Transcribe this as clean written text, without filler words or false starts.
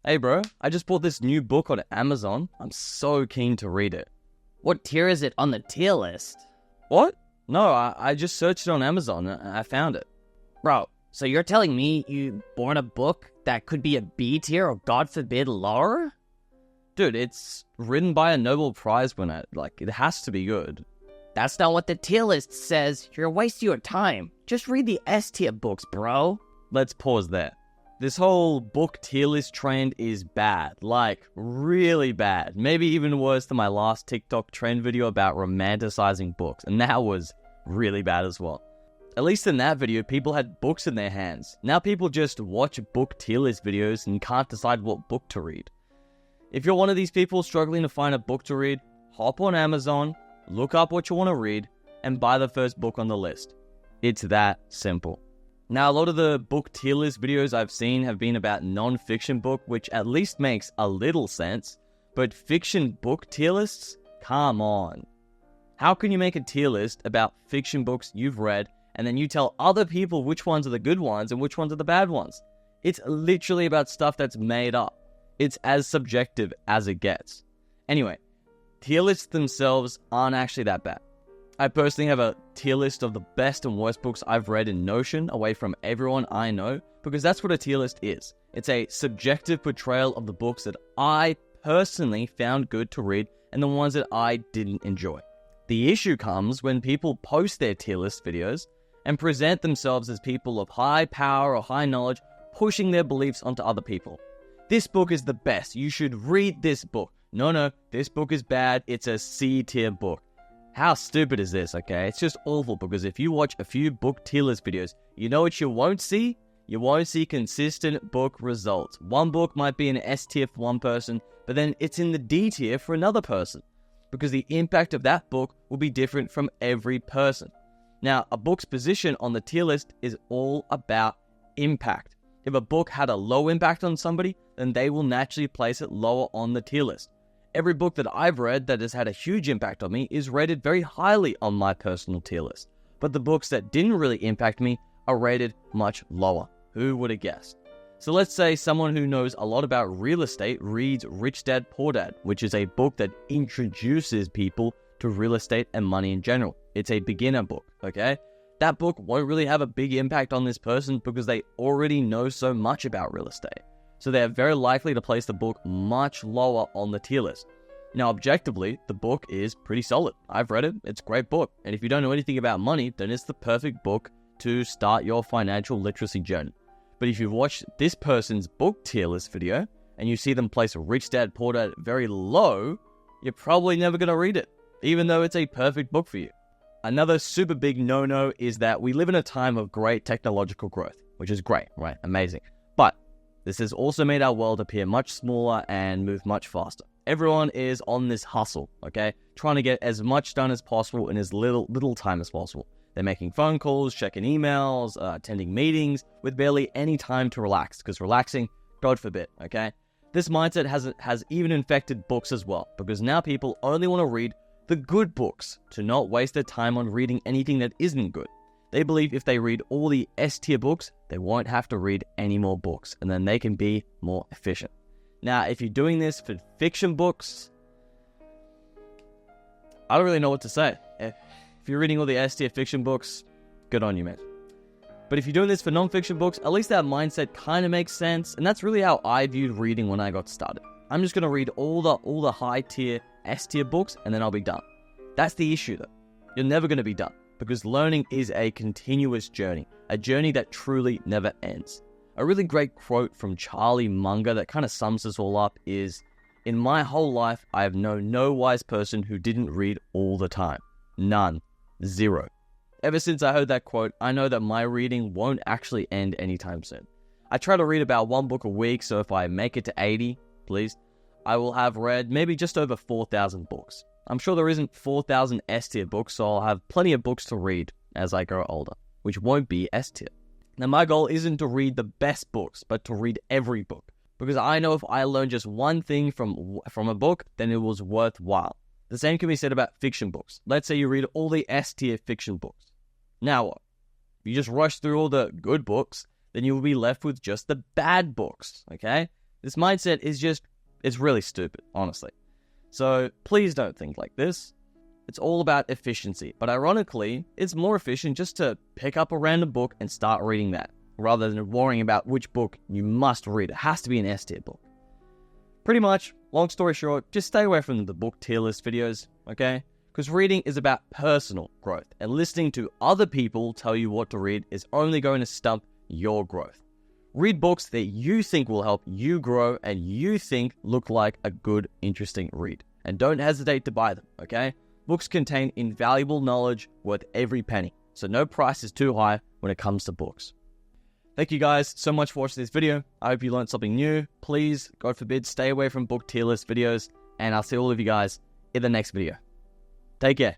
Hey bro, I just bought this new book on Amazon. I'm so keen to read it. What tier is it on the tier list? What? No, I just searched it on Amazon and I found it. Bro, so you're telling me you bought a book that could be a B tier or God forbid lower? Dude, it's written by a Nobel Prize winner. Like, it has to be good. That's not what the tier list says. You're wasting your time. Just read the S tier books, bro. Let's pause there. This whole book tier list trend is bad. Like, really bad. Maybe even worse than my last TikTok trend video about romanticizing books. And that was really bad as well. At least in that video, people had books in their hands. Now people just watch book tier list videos and can't decide what book to read. If you're one of these people struggling to find a book to read, hop on Amazon, look up what you want to read, and buy the first book on the list. It's that simple. Now, a lot of the book tier list videos I've seen have been about non-fiction book, which at least makes a little sense, but fiction book tier lists? Come on. How can you make a tier list about fiction books you've read, and then you tell other people which ones are the good ones and which ones are the bad ones? It's literally about stuff that's made up. It's as subjective as it gets. Anyway, tier lists themselves aren't actually that bad. I personally have a tier list of the best and worst books I've read in Notion away from everyone I know, because that's what a tier list is. It's a subjective portrayal of the books that I personally found good to read and the ones that I didn't enjoy. The issue comes when people post their tier list videos and present themselves as people of high power or high knowledge, pushing their beliefs onto other people. This book is the best. You should read this book. No, this book is bad. It's a C tier book. How stupid is this, okay? It's just awful, because if you watch a few book tier list videos, you know what you won't see? You won't see consistent book results. One book might be an S tier for one person, but then it's in the D tier for another person, because the impact of that book will be different from every person. Now, a book's position on the tier list is all about impact. If a book had a low impact on somebody, then they will naturally place it lower on the tier list. Every book that I've read that has had a huge impact on me is rated very highly on my personal tier list. But the books that didn't really impact me are rated much lower. Who would have guessed? So let's say someone who knows a lot about real estate reads Rich Dad Poor Dad, which is a book that introduces people to real estate and money in general. It's a beginner book, okay? That book won't really have a big impact on this person because they already know so much about real estate. So they're very likely to place the book much lower on the tier list. Now, objectively, the book is pretty solid. I've read it. It's a great book. And if you don't know anything about money, then it's the perfect book to start your financial literacy journey. But if you've watched this person's book tier list video and you see them place Rich Dad Poor Dad very low, you're probably never going to read it, even though it's a perfect book for you. Another super big no-no is that we live in a time of great technological growth, which is great, right? Amazing. But this has also made our world appear much smaller and move much faster. Everyone is on this hustle, okay? Trying to get as much done as possible in as little time as possible. They're making phone calls, checking emails, attending meetings with barely any time to relax, because relaxing, God forbid, okay? This mindset has even infected books as well, because now people only want to read the good books to not waste their time on reading anything that isn't good. They believe if they read all the S-tier books, they won't have to read any more books, and then they can be more efficient. Now, if you're doing this for fiction books, I don't really know what to say. If you're reading all the S-tier fiction books, good on you, man. But if you're doing this for non-fiction books, at least that mindset kind of makes sense, and that's really how I viewed reading when I got started. I'm just going to read all the high-tier S-tier books, and then I'll be done. That's the issue, though. You're never going to be done, because learning is a continuous journey, a journey that truly never ends. A really great quote from Charlie Munger that kind of sums this all up is, "In my whole life, I have known no wise person who didn't read all the time. None. Zero." Ever since I heard that quote, I know that my reading won't actually end anytime soon. I try to read about one book a week, so if I make it to 80, please, I will have read maybe just over 4,000 books. I'm sure there isn't 4,000 S-tier books, so I'll have plenty of books to read as I grow older, which won't be S-tier. Now, my goal isn't to read the best books, but to read every book, because I know if I learn just one thing from a book, then it was worthwhile. The same can be said about fiction books. Let's say you read all the S-tier fiction books. Now what? If you just rush through all the good books, then you will be left with just the bad books, okay? This mindset is it's really stupid, honestly. So please don't think like this. It's all about efficiency, but ironically, it's more efficient just to pick up a random book and start reading that, rather than worrying about which book you must read. It has to be an S tier book. Pretty much, long story short, just stay away from the book tier list videos, okay? Because reading is about personal growth, and listening to other people tell you what to read is only going to stump your growth. Read books that you think will help you grow and you think look like a good, interesting read. And don't hesitate to buy them, okay? Books contain invaluable knowledge worth every penny, so no price is too high when it comes to books. Thank you guys so much for watching this video. I hope you learned something new. Please, God forbid, stay away from book tier list videos, and I'll see all of you guys in the next video. Take care.